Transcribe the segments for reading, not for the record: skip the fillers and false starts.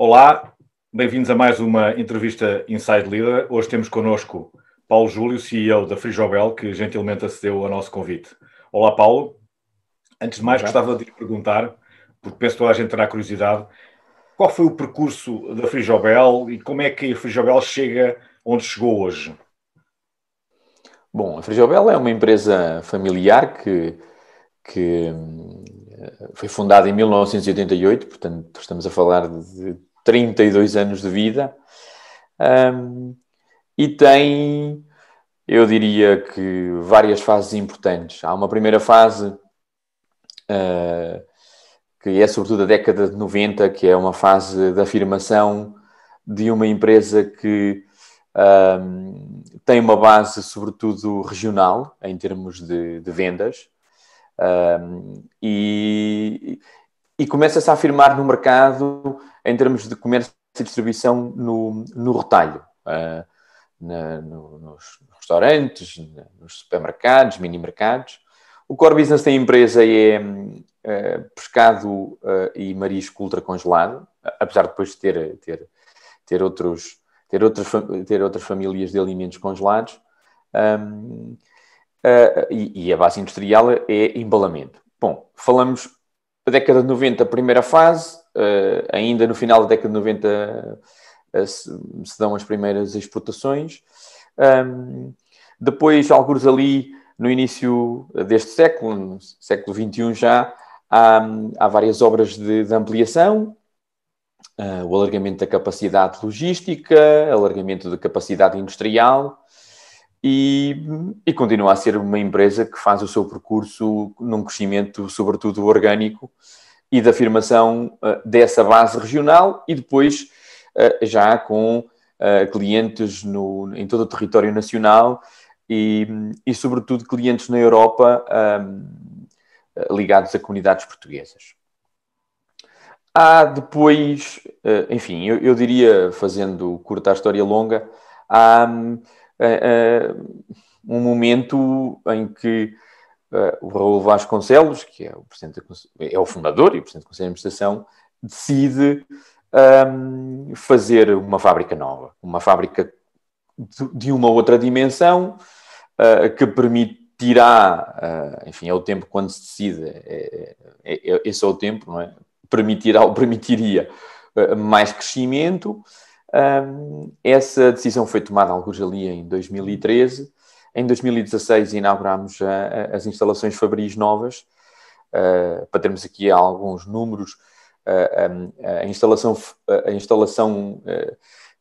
Olá, bem-vindos a mais uma entrevista Inside Leader. Hoje temos connosco Paulo Júlio, CEO da Frijobel, que gentilmente acedeu ao nosso convite. Olá, Paulo. Antes de mais, gostava de lhe perguntar, porque penso que toda a gente terá curiosidade, qual foi o percurso da Frijobel e como é que a Frijobel chega onde chegou hoje? Bom, a Frijobel é uma empresa familiar que foi fundada em 1988, portanto estamos a falar de 32 anos de vida, e tem, eu diria que, várias fases importantes. Há uma primeira fase que é sobretudo a década de 90, que é uma fase de afirmação de uma empresa que tem uma base sobretudo regional em termos de vendas. E começa-se a afirmar no mercado em termos de comércio e distribuição no retalho, nos restaurantes, nos supermercados, mini-mercados. O core business da empresa é pescado e marisco ultracongelado, apesar de depois ter outras famílias de alimentos congelados. E a base industrial é embalamento. Bom, falamos da década de 90, a primeira fase, ainda no final da década de 90 se dão as primeiras exportações. Depois, alguns ali no início deste século, no século XXI já, há várias obras de ampliação, o alargamento da capacidade logística, alargamento da capacidade industrial, e continua a ser uma empresa que faz o seu percurso num crescimento, sobretudo orgânico, e de afirmação dessa base regional, e depois já com clientes em todo o território nacional e sobretudo clientes na Europa ligados a comunidades portuguesas. Há depois, enfim, eu diria, fazendo curta a história longa, há um momento em que o Raul Vasconcelos, que é o fundador e o presidente do Conselho de Administração, decide fazer uma fábrica nova, uma fábrica de uma outra dimensão, que permitirá, enfim, é o tempo quando se decide, esse é o tempo, não é? Permitiria mais crescimento. Essa decisão foi tomada alguns ali em 2013. Em 2016 inauguramos as instalações Fabris novas. Para termos aqui alguns números, a instalação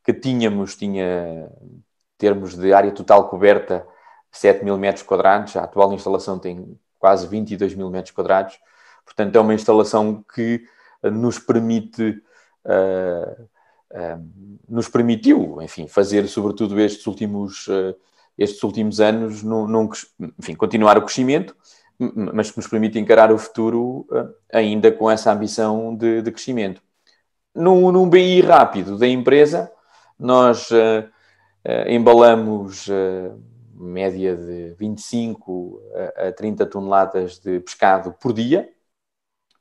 que tínhamos tinha termos de área total coberta 7 mil metros quadrados. A atual instalação tem quase 22 mil metros quadrados. Portanto, é uma instalação que nos permitiu, enfim, fazer sobretudo estes últimos anos, enfim, continuar o crescimento, mas que nos permite encarar o futuro ainda com essa ambição de crescimento. Num BI rápido da empresa, nós embalamos média de 25 a 30 toneladas de pescado por dia,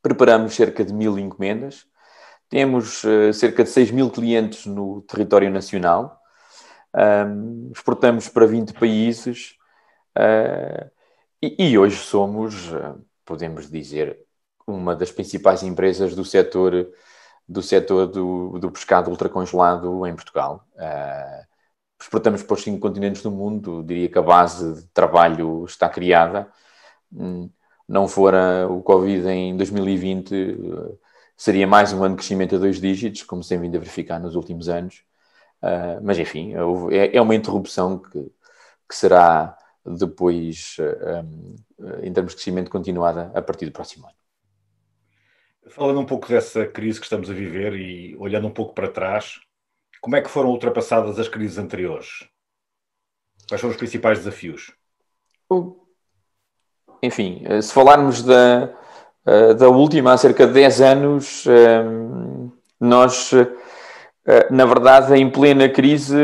preparamos cerca de 1000 encomendas, temos cerca de 6 mil clientes no território nacional, exportamos para 20 países e hoje somos, podemos dizer, uma das principais empresas do setor do pescado ultracongelado em Portugal. Exportamos para os 5 continentes do mundo, diria que a base de trabalho está criada. Não fora o Covid em 2020, seria mais um ano de crescimento a 2 dígitos, como se tem vindo a verificar nos últimos anos. Mas, enfim, é uma interrupção que será depois, em termos de crescimento, continuada a partir do próximo ano. Falando um pouco dessa crise que estamos a viver e olhando um pouco para trás, como é que foram ultrapassadas as crises anteriores? Quais são os principais desafios? Enfim, se falarmos da última, há cerca de 10 anos, nós, na verdade, em plena crise,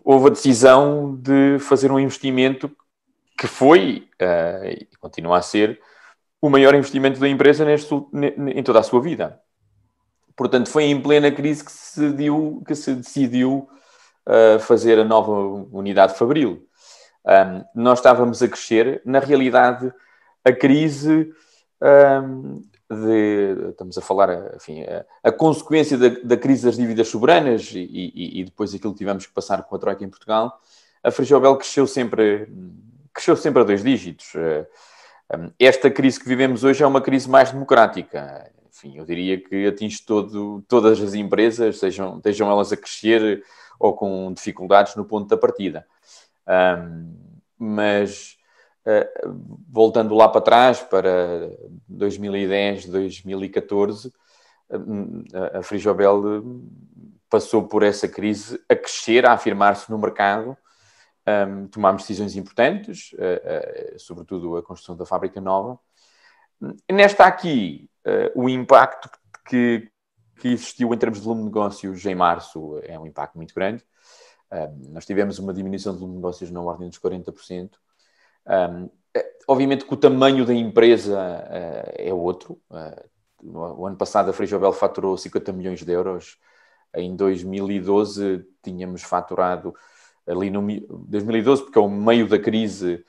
houve a decisão de fazer um investimento que foi, e continua a ser, o maior investimento da empresa em toda a sua vida. Portanto, foi em plena crise que se decidiu fazer a nova unidade fabril. Nós estávamos a crescer. Na realidade, a crise... estamos a falar, enfim, a consequência da crise das dívidas soberanas e depois aquilo que tivemos que passar com a Troika em Portugal, a Frigobel cresceu sempre a 2 dígitos. Esta crise que vivemos hoje é uma crise mais democrática. Enfim, eu diria que atinge todas as empresas, estejam elas a crescer ou com dificuldades no ponto da partida. Mas... voltando lá para trás, para 2010, 2014, a Frigobel passou por essa crise a crescer, a afirmar-se no mercado. Tomámos decisões importantes, sobretudo a construção da fábrica nova. Nesta aqui, o impacto que existiu em termos de volume de negócios em março é um impacto muito grande. Nós tivemos uma diminuição de volume de negócios na ordem dos 40%. Obviamente que o tamanho da empresa é outro. O ano passado a Frigobel faturou 50 milhões de euros. Em 2012 tínhamos faturado ali no 2012, porque é o meio da crise,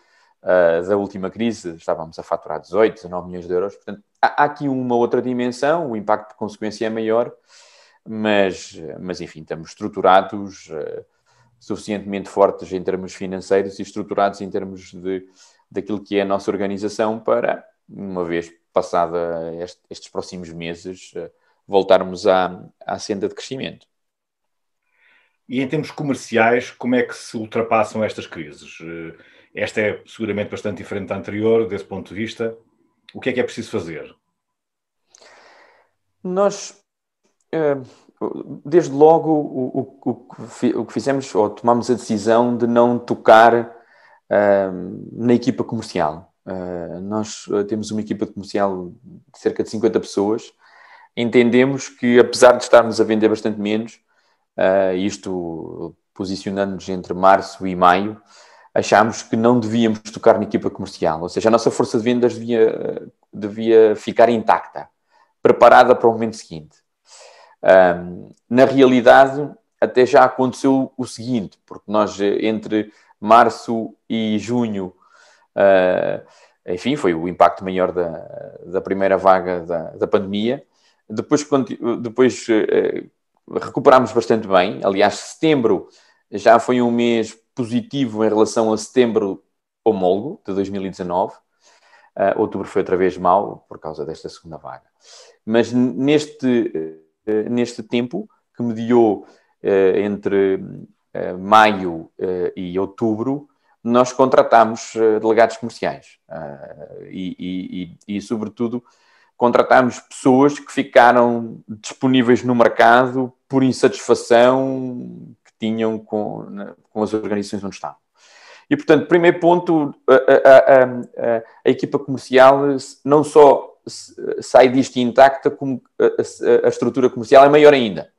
da última crise, estávamos a faturar 18, 19 milhões de euros. Portanto, há aqui uma outra dimensão, o impacto de consequência é maior, mas enfim, estamos estruturados, suficientemente fortes em termos financeiros e estruturados em termos daquilo que é a nossa organização para, uma vez passada estes próximos meses, voltarmos à senda de crescimento. E em termos comerciais, como é que se ultrapassam estas crises? Esta é seguramente bastante diferente da anterior, desse ponto de vista. O que é preciso fazer? Nós... desde logo o que fizemos, ou tomámos a decisão de não tocar na equipa comercial. Nós temos uma equipa comercial de cerca de 50 pessoas. Entendemos que, apesar de estarmos a vender bastante menos, isto posicionando-nos entre março e maio, achámos que não devíamos tocar na equipa comercial. Ou seja, a nossa força de vendas devia ficar intacta, preparada para o momento seguinte. Na realidade, até já aconteceu o seguinte, porque nós, entre março e junho, enfim, foi o impacto maior da primeira vaga da pandemia. Depois recuperámos bastante bem. Aliás, setembro já foi um mês positivo em relação a setembro homólogo de 2019. Outubro foi outra vez mau por causa desta segunda vaga. Mas neste tempo que mediou entre maio e outubro, nós contratámos delegados comerciais e, sobretudo, contratámos pessoas que ficaram disponíveis no mercado por insatisfação que tinham com as organizações onde estavam. E, portanto, primeiro ponto, a equipa comercial não só sai disto intacta, como a estrutura comercial é maior ainda.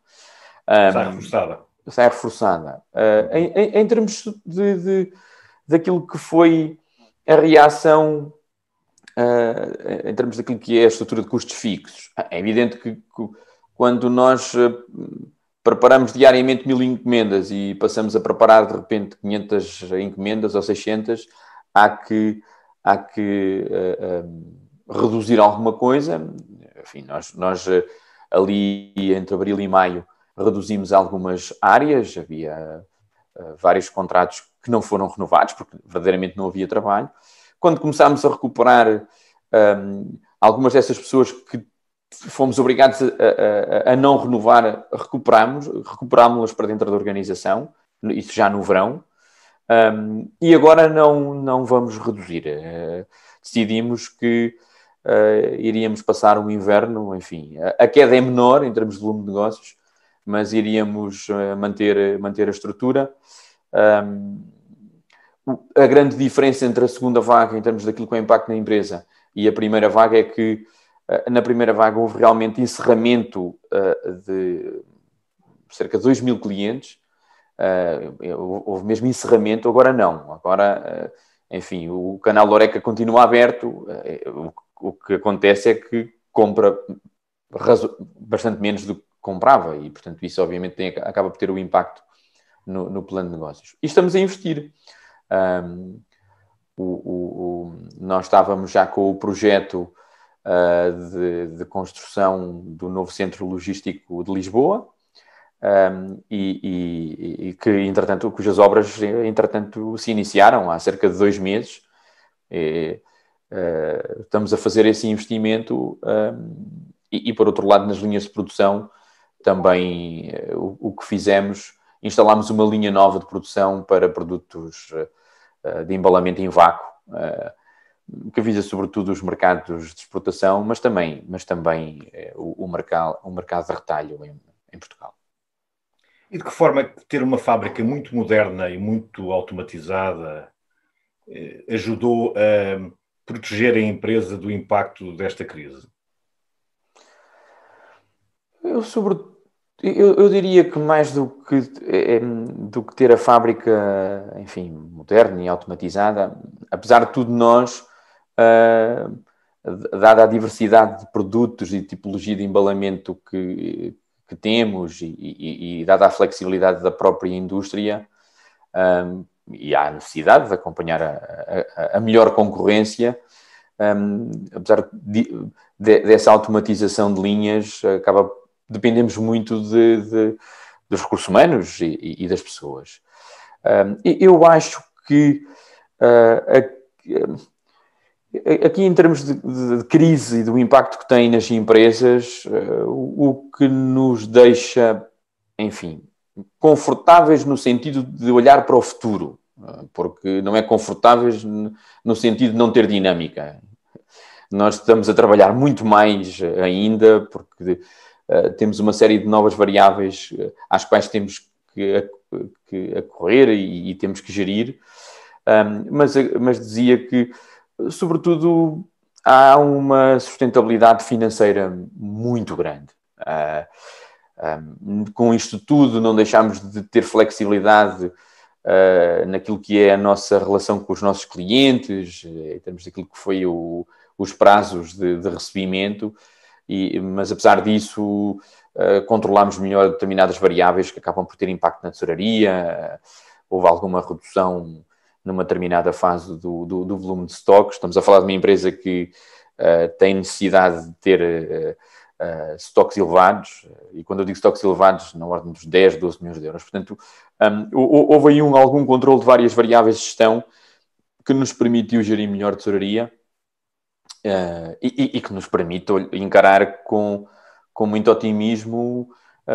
Sai reforçada. Em termos daquilo que foi a reação, em termos daquilo que é a estrutura de custos fixos, é evidente que quando nós preparamos diariamente 1000 encomendas e passamos a preparar de repente 500 encomendas ou 600, há que reduzir alguma coisa. Enfim, nós ali entre abril e maio reduzimos algumas áreas, havia vários contratos que não foram renovados porque verdadeiramente não havia trabalho. Quando começámos a recuperar algumas dessas pessoas que fomos obrigados a não renovar, recuperámos-las para dentro da organização, isso já no verão, e agora não vamos reduzir. Decidimos que iríamos passar um inverno, enfim, a queda é menor em termos de volume de negócios, mas iríamos manter a estrutura. A grande diferença entre a segunda vaga, em termos daquilo que é o impacto na empresa, e a primeira vaga é que na primeira vaga houve realmente encerramento de cerca de 2.000 clientes. Houve mesmo encerramento, agora não. Agora, enfim, o canal Horeca continua aberto. O que acontece é que compra bastante menos do que comprava e, portanto, isso obviamente acaba por ter o impacto no plano de negócios. E estamos a investir. Nós estávamos já com o projeto de construção do novo centro logístico de Lisboa, e que, entretanto, cujas obras, entretanto, se iniciaram há cerca de 2 meses. Estamos a fazer esse investimento e, por outro lado, nas linhas de produção, também o que fizemos, instalámos uma linha nova de produção para produtos de embalamento em vácuo, que visa sobretudo os mercados de exportação, mas também o mercado de retalho em Portugal. E de que forma ter uma fábrica muito moderna e muito automatizada ajudou a proteger a empresa do impacto desta crise? Eu diria que mais do que ter a fábrica, enfim, moderna e automatizada, apesar de tudo, nós, dada a diversidade de produtos e tipologia de embalamento que temos e dada a flexibilidade da própria indústria, e há a necessidade de acompanhar a melhor concorrência, apesar dessa automatização de linhas, dependemos muito dos recursos humanos e das pessoas. Eu acho que aqui, em termos de crise e do impacto que tem nas empresas, o que nos deixa, enfim, confortáveis no sentido de olhar para o futuro, porque não é confortáveis no sentido de não ter dinâmica. Nós estamos a trabalhar muito mais ainda, porque temos uma série de novas variáveis às quais temos que correr e temos que gerir, mas dizia que, sobretudo, há uma sustentabilidade financeira muito grande. Com isto tudo, não deixamos de ter flexibilidade naquilo que é a nossa relação com os nossos clientes, em termos daquilo que foi os prazos de recebimento, mas apesar disso controlamos melhor determinadas variáveis que acabam por ter impacto na tesouraria. Houve alguma redução numa determinada fase do volume de stocks. Estamos a falar de uma empresa que tem necessidade de ter stocks elevados, e quando eu digo stocks elevados, na ordem dos 10, 12 milhões de euros. Portanto, houve aí algum controle de várias variáveis de gestão que nos permitiu gerir melhor a tesouraria, e que nos permite encarar com muito otimismo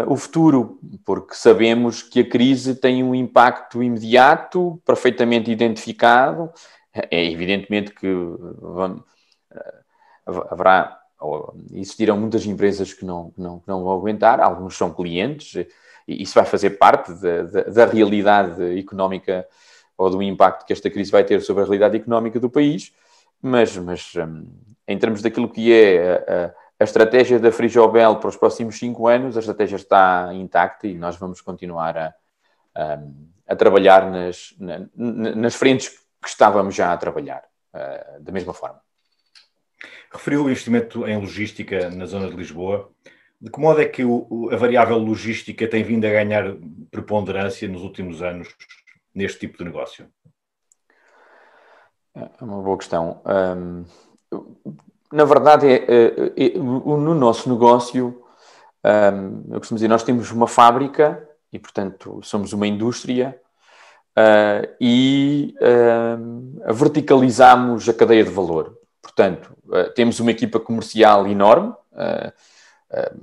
o futuro, porque sabemos que a crise tem um impacto imediato, perfeitamente identificado. É evidentemente que existirão muitas empresas que não vão aguentar, alguns são clientes, e isso vai fazer parte da realidade económica ou do impacto que esta crise vai ter sobre a realidade económica do país, mas em termos daquilo que é a estratégia da Frigobel para os próximos 5 anos, a estratégia está intacta e nós vamos continuar a trabalhar nas frentes que estávamos já a trabalhar, da mesma forma. Referiu o investimento em logística na zona de Lisboa. De que modo é que a variável logística tem vindo a ganhar preponderância nos últimos anos neste tipo de negócio? É uma boa questão. Na verdade, no nosso negócio, eu costumo dizer, nós temos uma fábrica e, portanto, somos uma indústria, e verticalizamos a cadeia de valor. Portanto, temos uma equipa comercial enorme,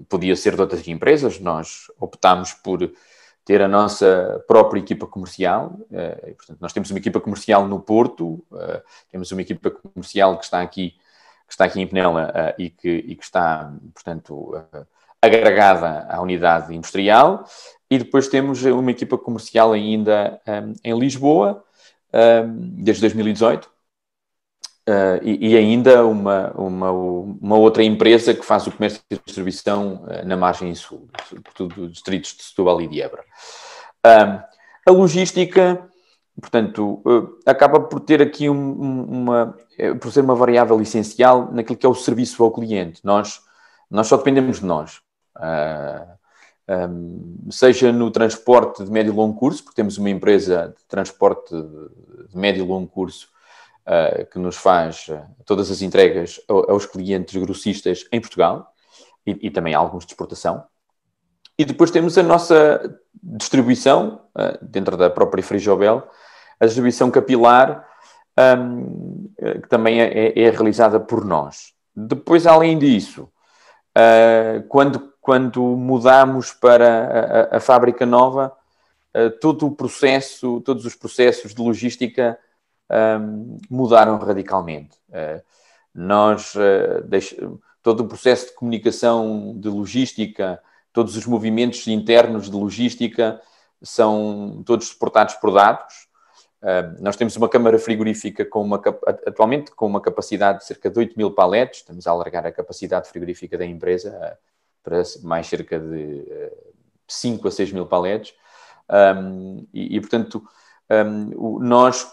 podia ser de outras empresas, nós optámos por ter a nossa própria equipa comercial, e, portanto, nós temos uma equipa comercial no Porto, temos uma equipa comercial que está aqui em Penela, e que está, portanto, agregada à unidade industrial, e depois temos uma equipa comercial ainda em Lisboa, desde 2018, e ainda uma outra empresa que faz o comércio de distribuição na margem sul, sobretudo dos distritos de Setúbal e de Évora. A logística, portanto, acaba por ter aqui por ser uma variável essencial naquilo que é o serviço ao cliente. Nós nós só dependemos de nós. Seja no transporte de médio e longo curso, porque temos uma empresa de transporte de médio e longo curso que nos faz todas as entregas aos clientes grossistas em Portugal e também alguns de exportação. E depois temos a nossa distribuição, dentro da própria Frijobel, a distribuição capilar, que também é realizada por nós. Depois, além disso, quando mudamos para a fábrica nova, todos os processos de logística mudaram radicalmente. Todo o processo de comunicação de logística, todos os movimentos internos de logística são todos suportados por dados. Nós temos uma câmara frigorífica atualmente com uma capacidade de cerca de 8.000 paletes. Estamos a alargar a capacidade frigorífica da empresa para mais cerca de 5 a 6.000 paletes. Portanto, nós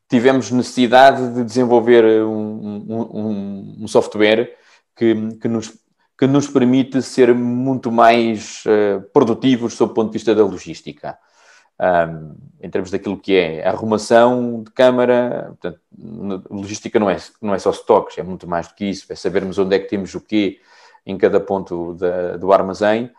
tivemos necessidade de desenvolver um software que nos permite ser muito mais produtivos sob o ponto de vista da logística. Em termos daquilo que é a arrumação de câmara, portanto, logística não é só stocks, é muito mais do que isso, é sabermos onde é que temos o quê em cada ponto do armazém.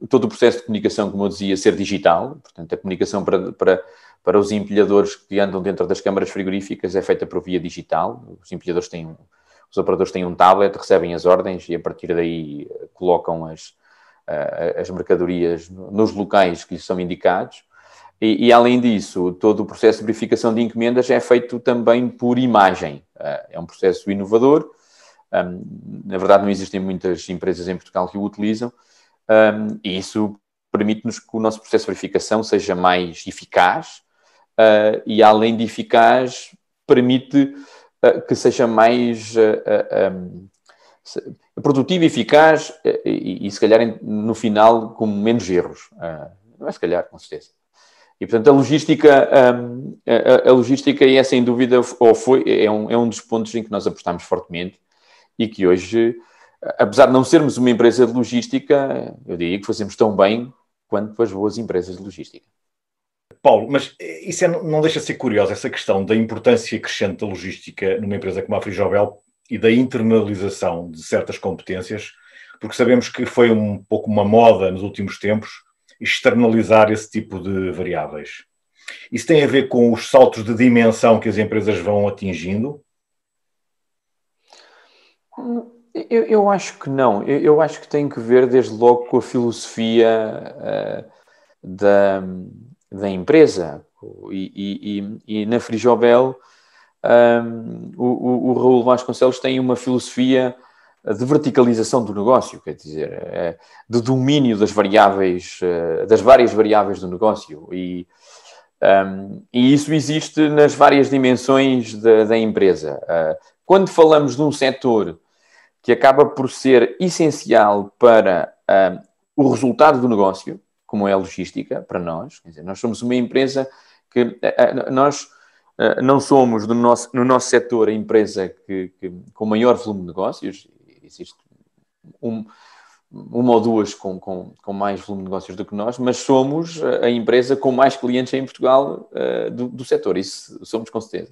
Todo o processo de comunicação, como eu dizia, ser digital, portanto, a comunicação para os empilhadores que andam dentro das câmaras frigoríficas é feita por via digital. Os operadores têm um tablet, recebem as ordens e a partir daí colocam as mercadorias nos locais que lhes são indicados. E além disso, todo o processo de verificação de encomendas é feito também por imagem. É um processo inovador. Na verdade, não existem muitas empresas em Portugal que o utilizam. E isso permite-nos que o nosso processo de verificação seja mais eficaz e, além de eficaz, permite que seja mais produtivo e eficaz e se calhar, no final, com menos erros. Não é se calhar, com certeza. E, portanto, a logística é, sem dúvida, é um dos pontos em que nós apostamos fortemente e que hoje, apesar de não sermos uma empresa de logística, eu diria que fazemos tão bem quanto as boas empresas de logística. Paulo, mas isso não deixa de ser curioso, essa questão da importância crescente da logística numa empresa como a Frijobel e da internalização de certas competências, porque sabemos que foi um pouco uma moda nos últimos tempos externalizar esse tipo de variáveis. Isso tem a ver com os saltos de dimensão que as empresas vão atingindo? Eu acho que não. Eu acho que tem que ver, desde logo, com a filosofia da empresa. E na Frijobel, o Raul Vasconcelos tem uma filosofia de verticalização do negócio, quer dizer, de domínio das várias variáveis do negócio. E isso existe nas várias dimensões da empresa. Quando falamos de um setor que acaba por ser essencial para o resultado do negócio, como é a logística, para nós. Quer dizer, nós somos uma empresa que... nós não somos, no nosso setor, a empresa com maior volume de negócios. Existe uma ou duas com mais volume de negócios do que nós, mas somos a empresa com mais clientes em Portugal do setor. Isso somos, com certeza.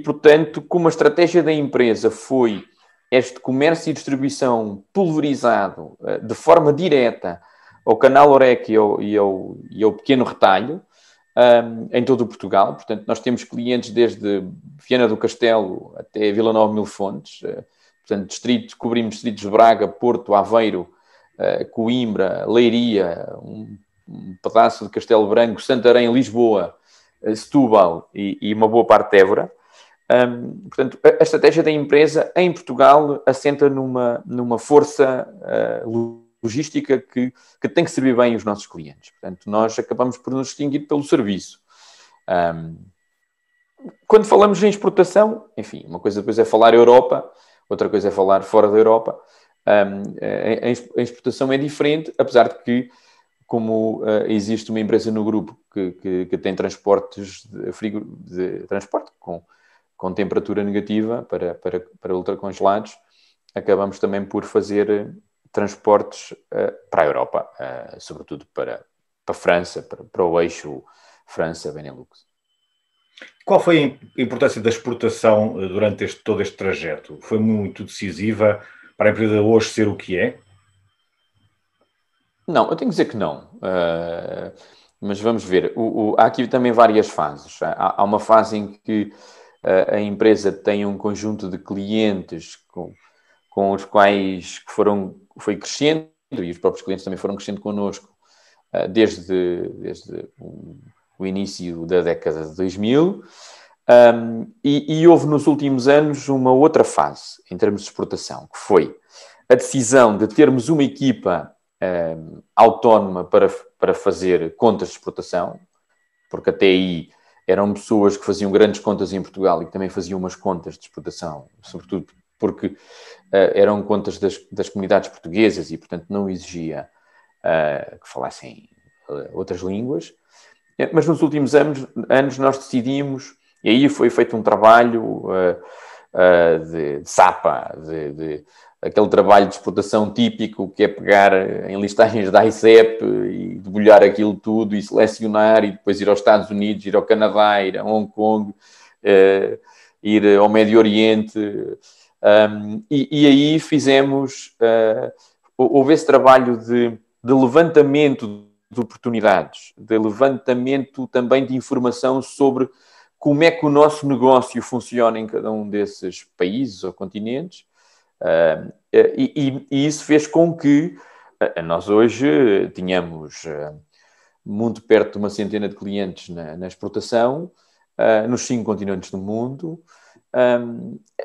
Portanto, como a estratégia da empresa foi este comércio e distribuição pulverizado de forma direta ao canal Horeca e ao pequeno retalho, em todo o Portugal. Portanto, nós temos clientes desde Viana do Castelo até Vila Nova de Mil Fontes. Portanto, cobrimos distritos de Braga, Porto, Aveiro, Coimbra, Leiria, um pedaço de Castelo Branco, Santarém, Lisboa, Setúbal e uma boa parte de Évora. Portanto, a estratégia da empresa em Portugal assenta numa força logística que tem que servir bem os nossos clientes. Portanto, nós acabamos por nos distinguir pelo serviço. Quando falamos em exportação, enfim, uma coisa depois é falar Europa, outra coisa é falar fora da Europa. A exportação é diferente, apesar de que, como existe uma empresa no grupo que tem transportes de transporte com temperatura negativa para ultracongelados, acabamos também por fazer transportes para a Europa, sobretudo para a França, para o eixo França-Benelux. Qual foi a importância da exportação durante todo este trajeto? Foi muito decisiva para a empresa hoje ser o que é? Não, eu tenho que dizer que não. Mas vamos ver. Há aqui também várias fases. Há uma fase em que a empresa tem um conjunto de clientes com os quais foi crescendo, e os próprios clientes também foram crescendo connosco desde o início da década de 2000. E houve nos últimos anos uma outra fase em termos de exportação, que foi a decisão de termos uma equipa autónoma para fazer contas de exportação, porque até aí eram pessoas que faziam grandes contas em Portugal e que também faziam umas contas de exportação, sobretudo porque eram contas das comunidades portuguesas e, portanto, não exigia que falassem outras línguas. Mas nos últimos anos nós decidimos, e aí foi feito um trabalho de SAPA, aquele trabalho de exportação típico, que é pegar em listagens da ICEP e debulhar aquilo tudo e selecionar, e depois ir aos Estados Unidos, ir ao Canadá, ir a Hong Kong, ir ao Médio Oriente. E aí houve esse trabalho de levantamento de oportunidades, de levantamento também de informação sobre como é que o nosso negócio funciona em cada um desses países ou continentes. E isso fez com que nós hoje tínhamos muito perto de uma centena de clientes na exportação, nos 5 continentes do mundo.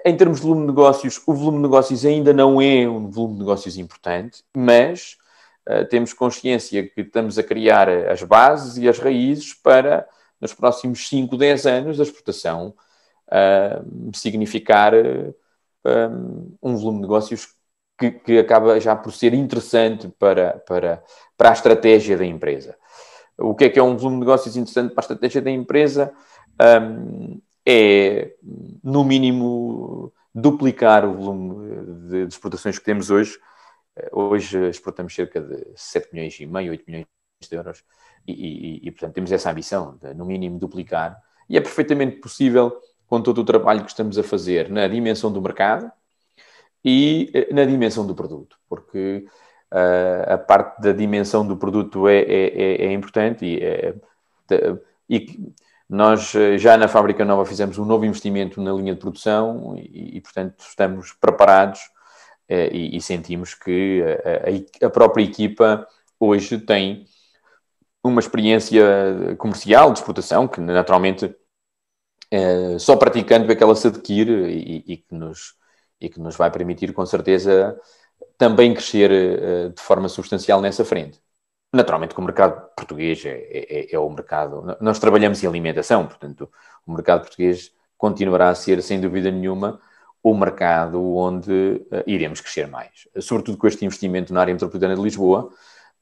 Em termos de volume de negócios, o volume de negócios ainda não é um volume de negócios importante, mas temos consciência que estamos a criar as bases e as raízes para, nos próximos 5, 10 anos, a exportação significar um volume de negócios que acaba já por ser interessante para a estratégia da empresa. O que é um volume de negócios interessante para a estratégia da empresa? É, no mínimo, duplicar o volume de exportações que temos hoje. Hoje exportamos cerca de 7 milhões e meio, 8 milhões de euros e portanto, temos essa ambição de, no mínimo, duplicar. E é perfeitamente possível com todo o trabalho que estamos a fazer na dimensão do mercado e na dimensão do produto, porque a parte da dimensão do produto é importante e nós já na Fábrica Nova fizemos um novo investimento na linha de produção e portanto, estamos preparados e sentimos que a própria equipa hoje tem uma experiência comercial de exportação que naturalmente só praticando é que ela se adquire e que nos vai permitir com certeza também crescer de forma substancial nessa frente. Naturalmente que o mercado português é o mercado... Nós trabalhamos em alimentação, portanto o mercado português continuará a ser, sem dúvida nenhuma, o mercado onde iremos crescer mais. Sobretudo com este investimento na área metropolitana de Lisboa,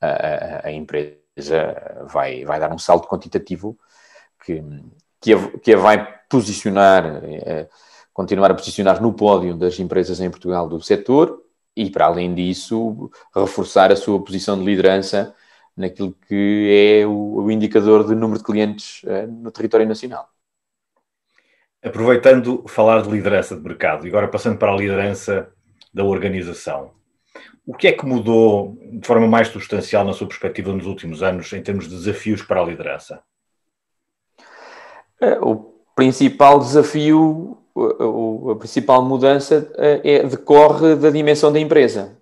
a empresa vai dar um salto quantitativo que a vai posicionar, continuar a posicionar no pódio das empresas em Portugal do setor e, para além disso, reforçar a sua posição de liderança naquilo que é o indicador de número de clientes no território nacional. Aproveitando falar de liderança de mercado e agora passando para a liderança da organização, o que é que mudou de forma mais substancial na sua perspectiva nos últimos anos em termos de desafios para a liderança? O principal desafio, a principal mudança decorre da dimensão da empresa.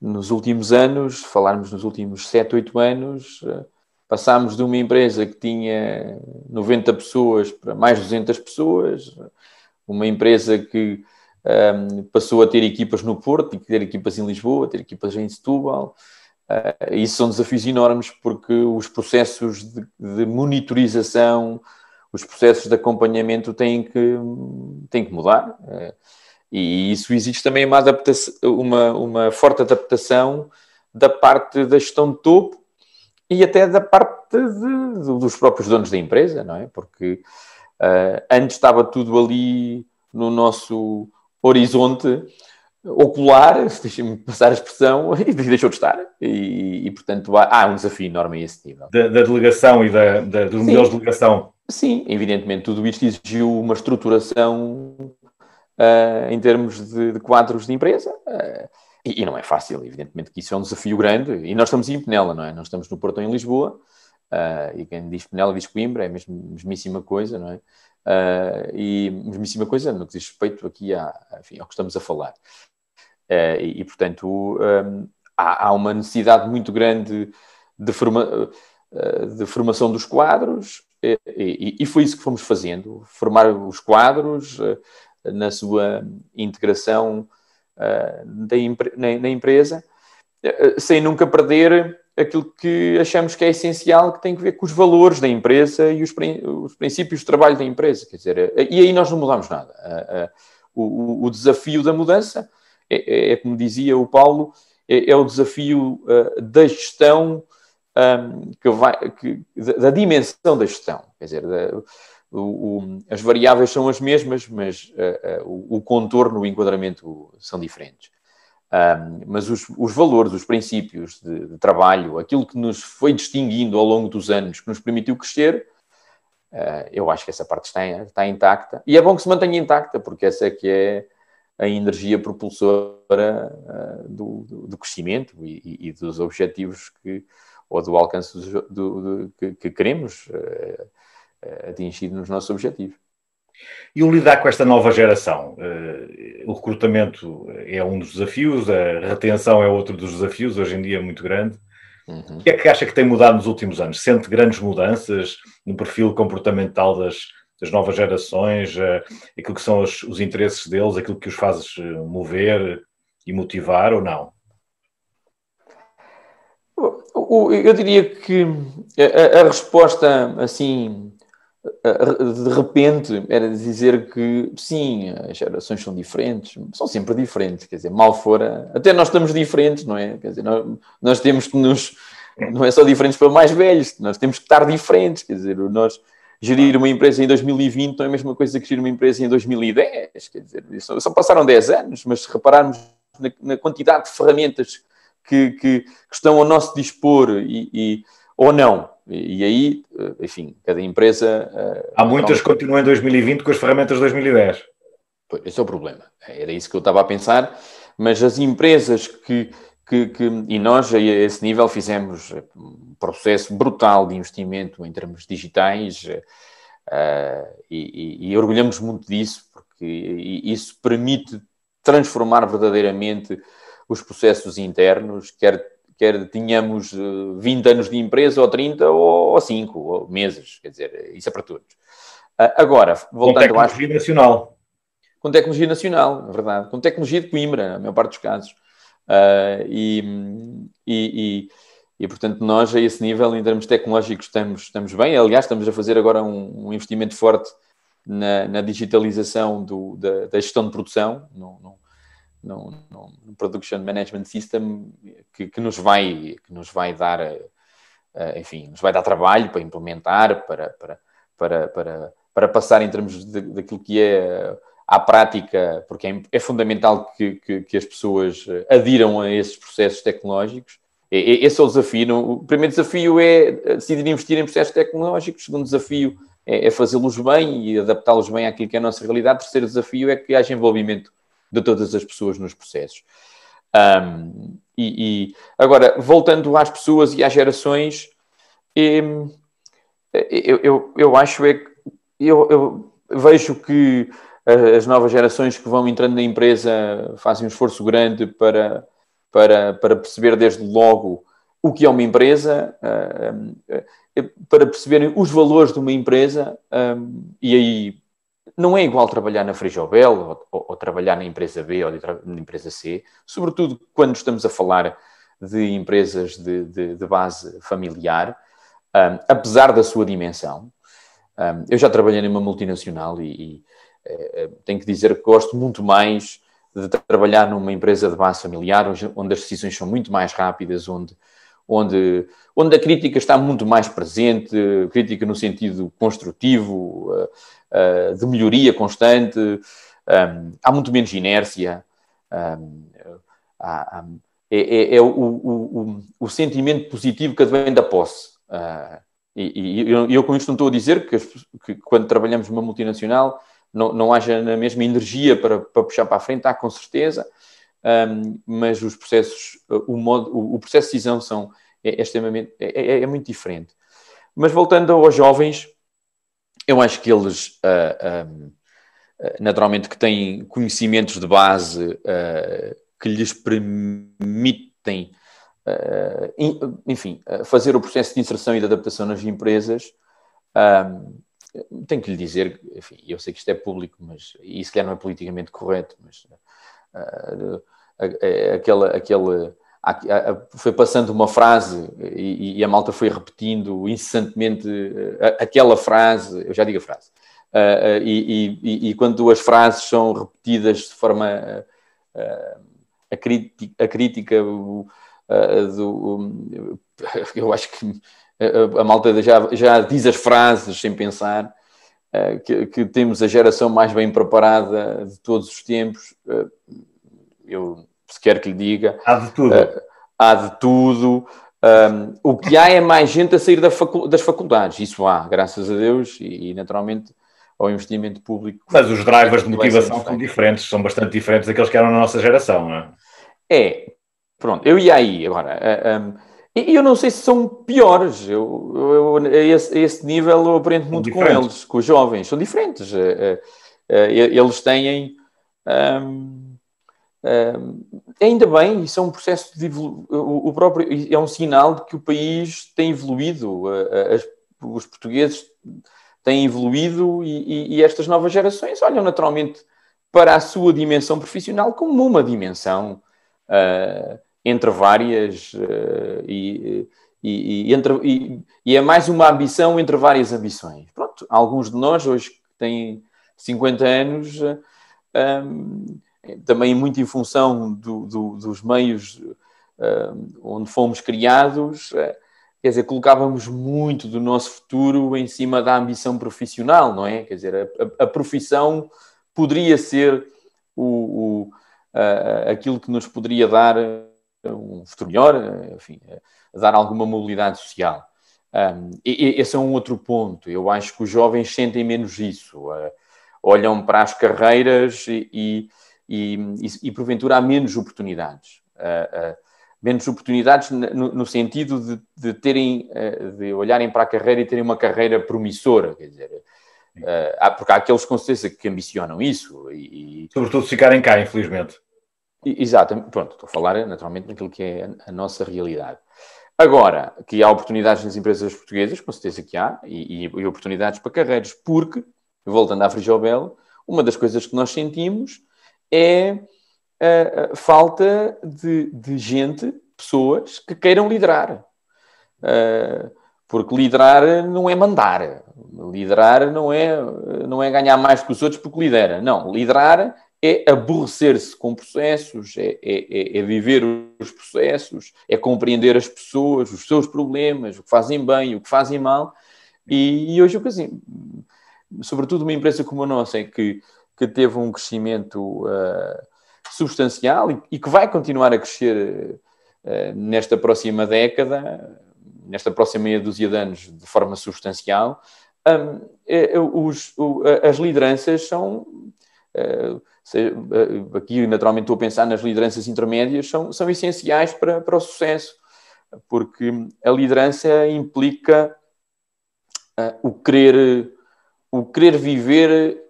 Nos últimos anos, falarmos nos últimos 7, 8 anos, passámos de uma empresa que tinha 90 pessoas para mais 200 pessoas, uma empresa que passou a ter equipas no Porto, e ter equipas em Lisboa, ter equipas em Setúbal. Isso são desafios enormes porque os processos de monitorização, os processos de acompanhamento têm que mudar. E isso exige também uma forte adaptação da parte da gestão de topo e até da parte dos próprios donos da empresa, não é? Porque antes estava tudo ali no nosso horizonte ocular, deixem-me passar a expressão, e deixou de estar. E portanto, há um desafio enorme a esse nível. Da delegação e dos modelos de delegação. Sim, evidentemente, tudo isto exigiu uma estruturação em termos de quadros de empresa. E não é fácil, evidentemente que isso é um desafio grande. E nós estamos em Penela, não é? Nós estamos no Porto, em Lisboa. E quem diz Penela diz Coimbra, é a mesmíssima coisa, não é? E mesmíssima coisa no que diz respeito aqui enfim, ao que estamos a falar. E portanto, há uma necessidade muito grande de formação dos quadros, e foi isso que fomos fazendo, formar os quadros na sua integração na empresa, sem nunca perder aquilo que achamos que é essencial, que tem a ver com os valores da empresa e os princípios de trabalho da empresa. Quer dizer, e aí nós não mudamos nada. O desafio da mudança é como dizia o Paulo, é o desafio da gestão, da dimensão da gestão. Quer dizer, as variáveis são as mesmas, mas o contorno, o enquadramento são diferentes. Mas os valores, os princípios de trabalho, aquilo que nos foi distinguindo ao longo dos anos, que nos permitiu crescer, eu acho que essa parte está intacta. E é bom que se mantenha intacta, porque essa é que é a energia propulsora do crescimento e dos objetivos ou do alcance que queremos atingir nos nossos objetivos. E o lidar com esta nova geração? O recrutamento é um dos desafios, a retenção é outro dos desafios, hoje em dia é muito grande. O que é que acha que tem mudado nos últimos anos? Sente grandes mudanças no perfil comportamental das novas gerações, aquilo que são os interesses deles, aquilo que os faz mover e motivar, ou não? Eu diria que a resposta, assim, de repente, era dizer que, sim, as gerações são diferentes, são sempre diferentes, quer dizer, mal fora, até nós estamos diferentes, não é? Quer dizer, nós temos que não é só diferentes para mais velhos, nós temos que estar diferentes, quer dizer, nós gerir uma empresa em 2020 não é a mesma coisa que gerir uma empresa em 2010, quer dizer, só passaram 10 anos, mas se repararmos na quantidade de ferramentas que estão ao nosso dispor ou não, e aí, enfim, cada empresa... Há muitas que continuam em 2020 com as ferramentas de 2010. Esse é o problema, era isso que eu estava a pensar, mas as empresas e nós, a esse nível, fizemos um processo brutal de investimento em termos digitais e orgulhamos muito disso, porque isso permite transformar verdadeiramente os processos internos, quer tenhamos 20 anos de empresa, ou 30, ou 5, ou meses, quer dizer, isso é para todos. Agora, voltando com tecnologia nacional. Com tecnologia nacional, na verdade. Com tecnologia de Coimbra, na maior parte dos casos. Portanto, nós, a esse nível, em termos tecnológicos, estamos bem. Aliás, estamos a fazer agora um investimento forte na digitalização da gestão de produção, no Production Management System, que nos vai dar, enfim, nos vai dar trabalho para implementar, para passar em termos daquilo que é à prática, porque é fundamental que as pessoas adiram a esses processos tecnológicos. Esse é o desafio. O primeiro desafio é decidir investir em processos tecnológicos. O segundo desafio é fazê-los bem e adaptá-los bem àquilo que é a nossa realidade. O terceiro desafio é que haja envolvimento de todas as pessoas nos processos. Agora, voltando às pessoas e às gerações, eu acho eu vejo que as novas gerações que vão entrando na empresa fazem um esforço grande para perceber desde logo o que é uma empresa, para perceberem os valores de uma empresa, e aí não é igual trabalhar na Frijobel ou trabalhar na empresa B ou na empresa C, sobretudo quando estamos a falar de empresas de base familiar, apesar da sua dimensão. Eu já trabalhei numa multinacional e tenho que dizer que gosto muito mais de trabalhar numa empresa de base familiar, onde as decisões são muito mais rápidas, onde onde a crítica está muito mais presente, crítica no sentido construtivo, de melhoria constante, há muito menos inércia, é o sentimento positivo que advém da posse. E eu com isto não estou a dizer que quando trabalhamos numa multinacional não haja na mesma energia para puxar para a frente, há com certeza, mas os processos, o processo de decisão é extremamente, é muito diferente. Mas voltando aos jovens, eu acho que eles, naturalmente, que têm conhecimentos de base que lhes permitem, enfim, fazer o processo de inserção e de adaptação nas empresas. Tenho que lhe dizer, enfim, eu sei que isto é público, mas e se calhar não é politicamente correto, mas foi passando uma frase e a malta foi repetindo incessantemente aquela frase, eu já digo a frase, e quando as frases são repetidas de forma a crítica eu acho que a malta já diz as frases sem pensar, que temos a geração mais bem preparada de todos os tempos. Eu, se quer que lhe diga... Há de tudo. Há de tudo. O que há é mais gente a sair das faculdades. Isso há, graças a Deus, e naturalmente ao investimento público. Mas os drivers de motivação são diferentes, são bastante diferentes daqueles que eram na nossa geração, não é? Pronto, eu ia aí agora. E eu não sei se são piores. A esse nível eu aprendo muito com eles, com os jovens. São diferentes. Eles têm... ainda bem, isso é um processo de o próprio, é um sinal de que o país tem evoluído. Os portugueses têm evoluído e estas novas gerações olham naturalmente para a sua dimensão profissional como uma dimensão... entre várias e é mais uma ambição entre várias ambições. Pronto, alguns de nós hoje que têm 50 anos, também muito em função dos meios onde fomos criados, quer dizer, colocávamos muito do nosso futuro em cima da ambição profissional, não é? Quer dizer, a profissão poderia ser aquilo que nos poderia dar um futuro melhor, enfim, dar alguma mobilidade social. Esse é um outro ponto. Eu acho que os jovens sentem menos isso. Olham para as carreiras e porventura há menos oportunidades. Menos oportunidades no sentido de olharem para a carreira e terem uma carreira promissora, quer dizer... porque há aqueles com certeza que ambicionam isso. Sobretudo se ficarem cá, infelizmente. Exatamente. Pronto, estou a falar naturalmente naquilo que é a nossa realidade. Agora, que há oportunidades nas empresas portuguesas, com certeza que há, e oportunidades para carreiras, porque, voltando à Frigobel, uma das coisas que nós sentimos é a falta de gente, pessoas que queiram liderar. Porque liderar não é mandar. Liderar não é ganhar mais que os outros porque lidera. Não, liderar é aborrecer-se com processos, é viver os processos, é compreender as pessoas, os seus problemas, o que fazem bem, o que fazem mal. E hoje, assim, sobretudo uma empresa como a nossa, que teve um crescimento substancial e que vai continuar a crescer nesta próxima década, nesta próxima meia dúzia de anos, de forma substancial, as lideranças são... aqui, naturalmente, estou a pensar nas lideranças intermédias, são essenciais para o sucesso, porque a liderança implica o querer viver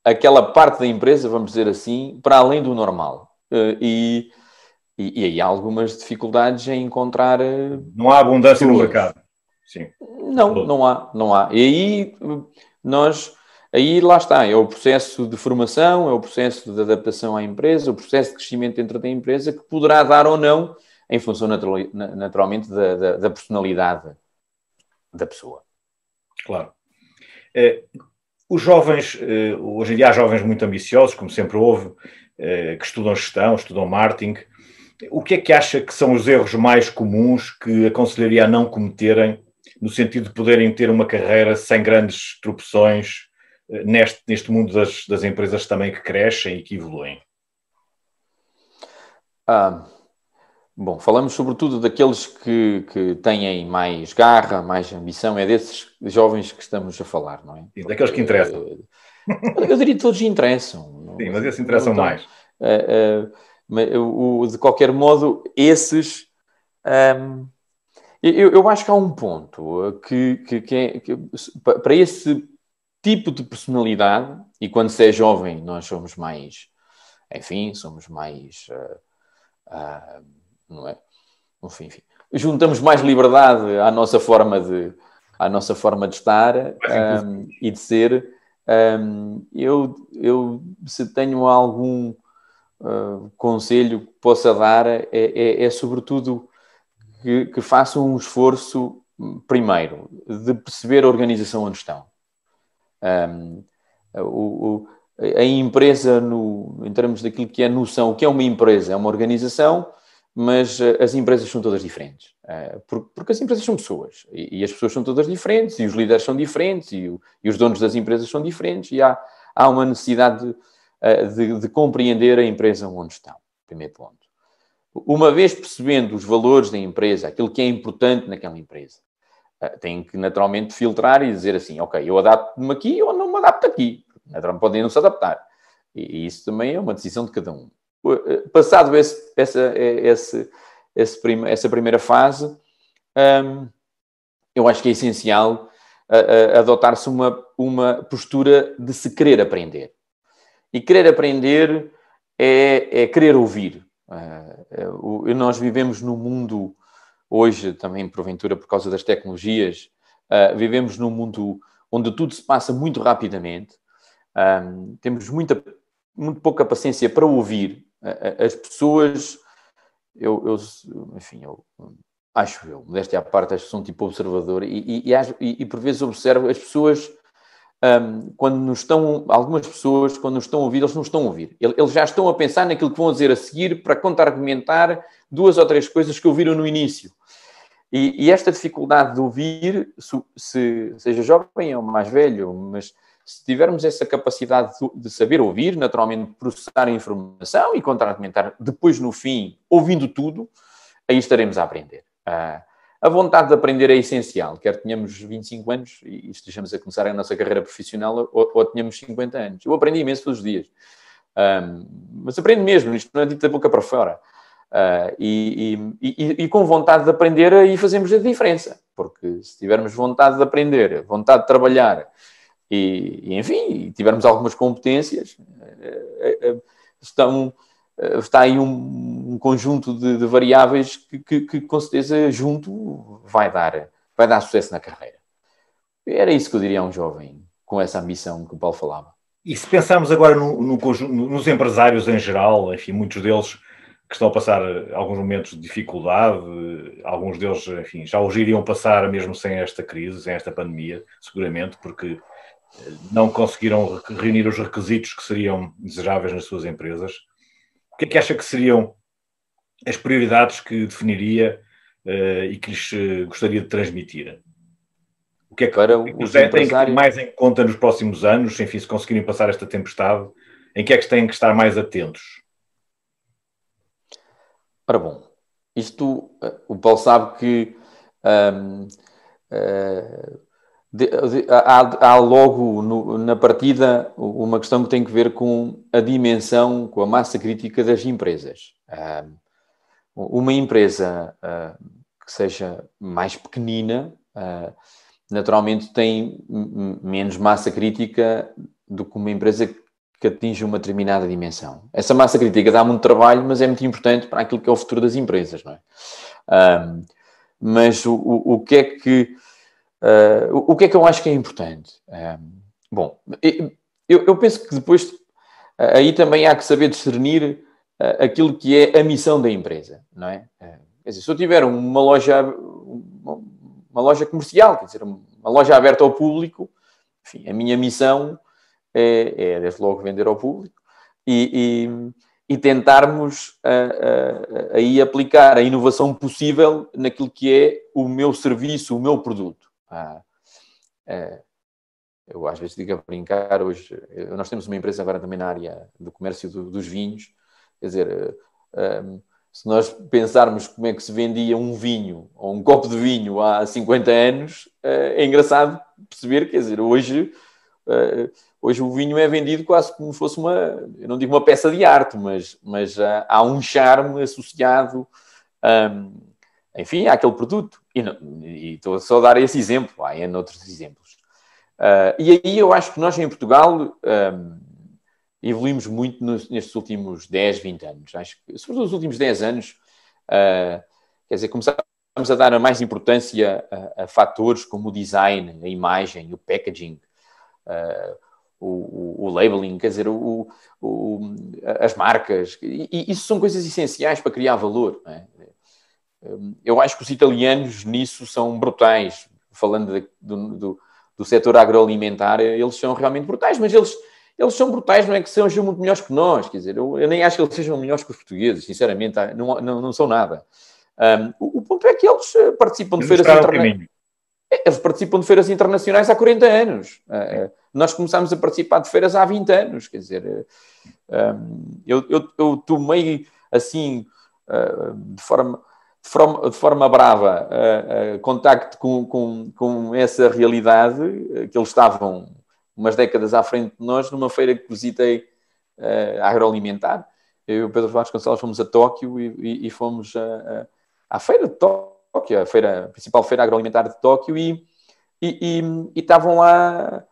aquela parte da empresa, vamos dizer assim, para além do normal. E aí há algumas dificuldades em encontrar... Não há abundância no mercado. Sim. Não há. E aí Aí lá está, é o processo de formação, é o processo de adaptação à empresa, o processo de crescimento dentro da empresa que poderá dar ou não, em função naturalmente da personalidade da pessoa. Claro. Os jovens, hoje em dia há jovens muito ambiciosos, como sempre houve, que estudam gestão, estudam marketing. O que é que acha que são os erros mais comuns que aconselharia a não cometerem, no sentido de poderem ter uma carreira sem grandes tropeções neste mundo das empresas também que crescem e que evoluem? Bom, falamos sobretudo daqueles que têm mais garra, mais ambição, é desses jovens que estamos a falar, não é? Sim, daqueles que interessam. Eu diria que todos interessam. Sim, mas esses interessam então, mais. De qualquer modo, esses... eu acho que há um ponto para esse tipo de personalidade, e quando se é jovem nós somos mais... Enfim, somos mais... não é? Enfim, juntamos mais liberdade à nossa forma de estar e de ser. Eu se tenho algum conselho que possa dar é sobretudo que façam um esforço primeiro de perceber a organização onde estão. A empresa, em termos daquilo que é noção, o que é uma empresa? É uma organização, mas as empresas são todas diferentes. Porque as empresas são pessoas. E as pessoas são todas diferentes, e os líderes são diferentes, e os donos das empresas são diferentes, e há uma necessidade de compreender a empresa onde estão. Primeiro ponto. Uma vez percebendo os valores da empresa, aquilo que é importante naquela empresa, tem que naturalmente filtrar e dizer assim, ok, eu adapto-me aqui ou não me adapto aqui. Naturalmente podem não se adaptar. E isso também é uma decisão de cada um. Passado essa primeira fase, eu acho que é essencial adotar-se uma postura de se querer aprender. E querer aprender é querer ouvir. Nós vivemos num mundo, hoje também porventura por causa das tecnologias, vivemos num mundo onde tudo se passa muito rapidamente. Temos muito pouca paciência para ouvir as pessoas. Acho eu, modéstia à parte, acho que sou um tipo observador e por vezes observo as pessoas algumas pessoas, quando nos estão a ouvir, eles não estão a ouvir. Eles já estão a pensar naquilo que vão dizer a seguir para contra-argumentar 2 ou 3 coisas que ouviram no início. E esta dificuldade de ouvir, seja jovem ou mais velho, mas se tivermos essa capacidade de saber ouvir, naturalmente processar a informação e contra-argumentar depois, no fim, ouvindo tudo, aí estaremos a aprender. A vontade de aprender é essencial, quer tenhamos 25 anos e estejamos a começar a nossa carreira profissional ou tenhamos 50 anos. Eu aprendi imenso todos os dias. Mas aprendo mesmo, isto não é dito da boca para fora. E com vontade de aprender, aí fazemos a diferença. Porque se tivermos vontade de aprender, vontade de trabalhar enfim, tivermos algumas competências, está aí um conjunto de variáveis que com certeza junto vai dar sucesso na carreira. Era isso que eu diria a um jovem com essa ambição que o Paulo falava. E se pensarmos agora nos empresários em geral, enfim, muitos deles que estão a passar alguns momentos de dificuldade, alguns deles, enfim, já os iriam passar mesmo sem esta crise, sem esta pandemia, seguramente, porque não conseguiram reunir os requisitos que seriam desejáveis nas suas empresas. O que é que acha que seriam as prioridades que definiria e que lhes gostaria de transmitir? O que é que têm que ter mais em conta nos próximos anos, enfim, se conseguirem passar esta tempestade, em que é que têm que estar mais atentos? Ora bom, o Paulo sabe que há logo na partida uma questão que tem que ver com a dimensão, com a massa crítica das empresas. Uma empresa que seja mais pequenina, naturalmente tem menos massa crítica do que uma empresa que atinge uma determinada dimensão. Essa massa crítica dá muito trabalho, mas é muito importante para aquilo que é o futuro das empresas, não é? Mas o que é que eu acho que é importante? Bom, eu penso que depois aí também há que saber discernir aquilo que é a missão da empresa, não é? Quer dizer, se eu tiver uma loja comercial, quer dizer, uma loja aberta ao público, enfim, a minha missão é desde logo vender ao público e e tentarmos aí aplicar a inovação possível naquilo que é o meu serviço, o meu produto. Eu às vezes digo a brincar, hoje nós temos uma empresa agora também na área do comércio dos vinhos, quer dizer, se nós pensarmos como é que se vendia um vinho ou um copo de vinho há 50 anos, é engraçado perceber, quer dizer, hoje o vinho é vendido quase como fosse eu não digo uma peça de arte, mas há um charme associado, enfim, àquele produto. E estou só a dar esse exemplo, há N outros exemplos. E aí eu acho que nós em Portugal evoluímos muito nestes últimos 10, 20 anos. Acho que, sobretudo nos últimos 10 anos, quer dizer, começamos a dar mais importância a fatores como o design, a imagem, o packaging, o labeling, quer dizer, as marcas. E isso são coisas essenciais para criar valor. Não é? Eu acho que os italianos nisso são brutais. Falando do setor agroalimentar, eles são realmente brutais, mas eles são brutais, não é que sejam muito melhores que nós, quer dizer, eu nem acho que eles sejam melhores que os portugueses, sinceramente, não são nada. O ponto é que eles participam de feiras internacionais. Eles participam de feiras internacionais há 40 anos. Nós começámos a participar de feiras há 20 anos, quer dizer, eu tomei assim, de forma brava, contacto com essa realidade, que eles estavam umas décadas à frente de nós, numa feira que visitei agroalimentar. Eu e o Pedro Vasconcelos fomos a Tóquio e fomos à feira de Tóquio, a principal feira agroalimentar de Tóquio, e estavam lá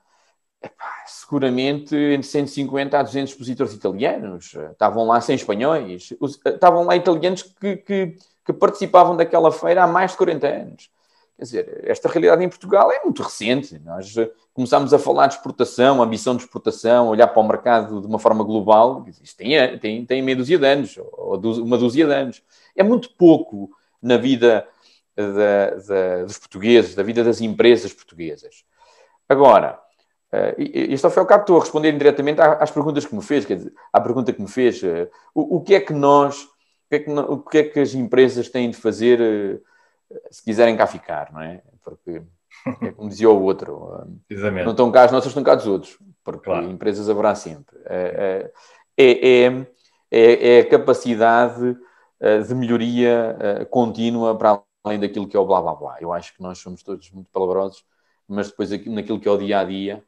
seguramente entre 150 a 200 expositores italianos, estavam lá 100 espanhóis, estavam lá italianos que participavam daquela feira há mais de 40 anos. Quer dizer, esta realidade em Portugal é muito recente. Nós começámos a falar de exportação, ambição de exportação, olhar para o mercado de uma forma global. Isto tem meia dúzia de anos, ou uma dúzia de anos. É muito pouco na vida dos portugueses, da vida das empresas portuguesas. Agora, isto ao fim e ao cabo estou a responder indiretamente às perguntas que me fez, quer dizer, à pergunta que me fez. O que é que as empresas têm de fazer se quiserem cá ficar, não é? Porque, como dizia o outro, não estão cá as nossas, estão cá dos outros, porque claro, empresas haverá sempre. É a capacidade de melhoria contínua para além daquilo que é o blá blá blá. Eu acho que nós somos todos muito palabrosos, mas depois naquilo que é o dia a dia,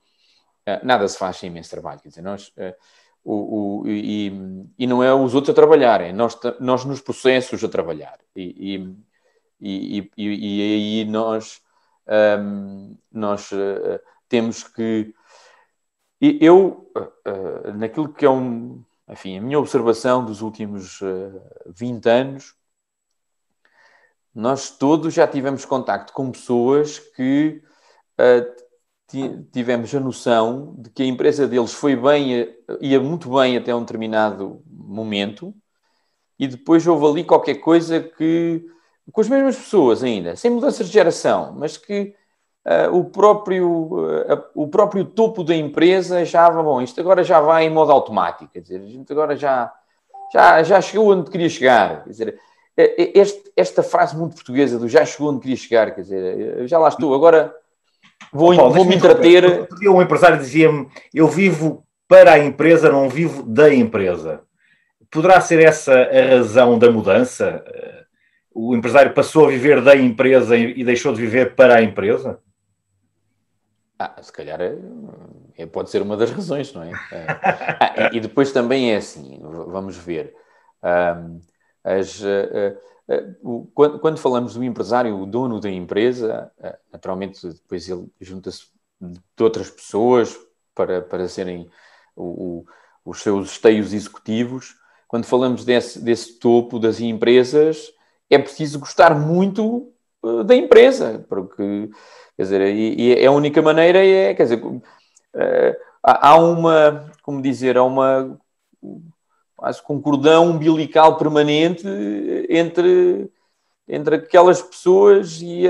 nada se faz sem imenso trabalho. Quer dizer, nós... E não é os outros a trabalharem, nós nos processos a trabalhar. E aí nós temos que... naquilo que é enfim, a minha observação dos últimos 20 anos, nós todos já tivemos contacto com pessoas que tivemos a noção de que a empresa deles ia muito bem até um determinado momento, e depois houve ali qualquer coisa com as mesmas pessoas ainda, sem mudanças de geração, mas que o próprio topo da empresa já, isto agora já vai em modo automático, quer dizer, a gente agora já chegou onde queria chegar, quer dizer, esta frase muito portuguesa do já chegou onde queria chegar, quer dizer, já lá estou, agora vou me entreter. Um empresário dizia-me, eu vivo para a empresa, não vivo da empresa. Poderá ser essa a razão da mudança? O empresário passou a viver da empresa e deixou de viver para a empresa? Se calhar pode ser uma das razões, não é? E depois também é assim, vamos ver. Quando falamos do empresário, o dono da empresa, naturalmente depois ele junta-se de outras pessoas para serem os seus esteios executivos. Quando falamos desse topo das empresas, é preciso gostar muito da empresa, porque, quer dizer, e a única maneira quer dizer, há como dizer, quase um cordão umbilical permanente entre aquelas pessoas e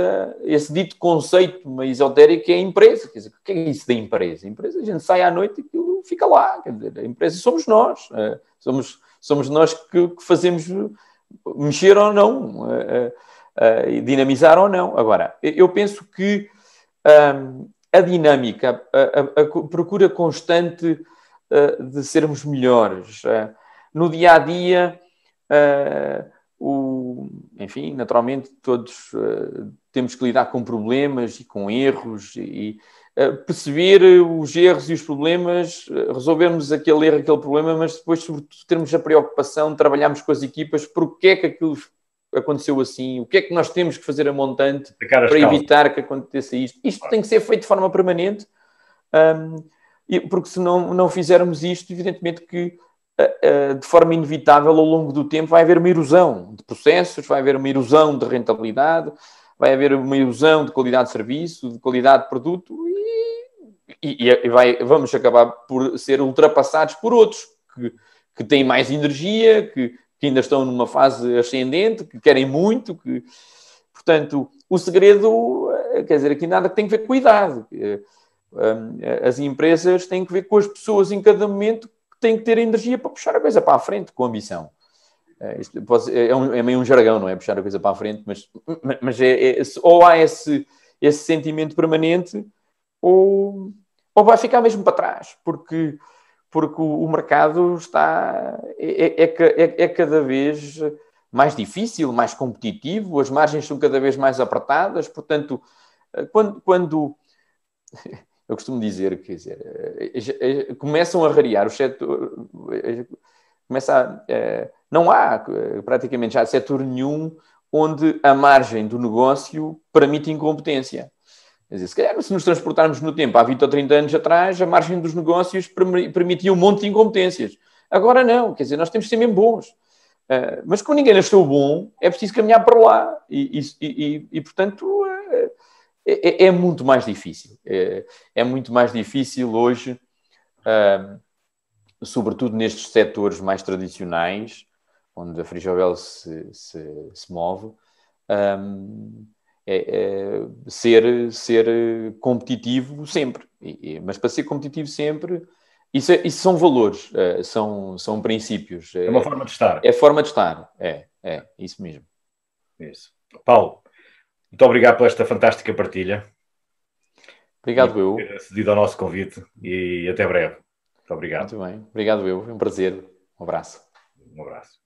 esse dito conceito meio esotérico que é a empresa. Quer dizer, o que é isso da empresa? A empresa, a gente sai à noite e aquilo fica lá. Quer dizer, a empresa somos nós. Somos nós que fazemos mexer ou não, dinamizar ou não. Agora, eu penso que a dinâmica, a procura constante de sermos melhores, no dia-a-dia, enfim, naturalmente todos temos que lidar com problemas e com erros e perceber os erros e os problemas, resolvermos aquele erro, aquele problema, mas depois, sobretudo, termos a preocupação de trabalharmos com as equipas porque é que aquilo aconteceu assim, o que é que nós temos que fazer a montante para evitar que aconteça isto. Isto tem que ser feito de forma permanente, porque se não fizermos isto, evidentemente que de forma inevitável, ao longo do tempo, vai haver uma erosão de processos, vai haver uma erosão de rentabilidade, vai haver uma erosão de qualidade de serviço, de qualidade de produto vamos acabar por ser ultrapassados por outros que têm mais energia, que ainda estão numa fase ascendente, que querem muito. Portanto, o segredo, quer dizer, aqui nada tem que ver com a idade. As empresas têm que ver com as pessoas em cada momento que têm que ter energia para puxar a coisa para a frente, com ambição. Isto é meio um jargão, não é? Puxar a coisa para a frente, mas ou há esse sentimento permanente ou vai ficar mesmo para trás, porque o mercado é cada vez mais difícil, mais competitivo, as margens são cada vez mais apertadas, portanto, quando eu costumo dizer, quer dizer, começam a rarear o setor, não há praticamente já setor nenhum onde a margem do negócio permite incompetência. Quer dizer, se calhar, se nos transportarmos no tempo, há 20 ou 30 anos atrás, a margem dos negócios permitia um monte de incompetências. Agora não, quer dizer, nós temos que ser mesmo bons. Mas como ninguém nasceu bom, é preciso caminhar para lá. E portanto, é muito mais difícil. É muito mais difícil hoje, sobretudo nestes setores mais tradicionais, onde a Frijovel se move, ser competitivo sempre. Mas para ser competitivo sempre, isso são valores, são princípios. É uma forma de estar. É forma de estar, isso mesmo. Isso. Paulo, muito obrigado por esta fantástica partilha. Obrigado eu. Por ter acedido ao nosso convite e até breve. Muito obrigado. Muito bem. Obrigado eu. Foi um prazer. Um abraço. Um abraço.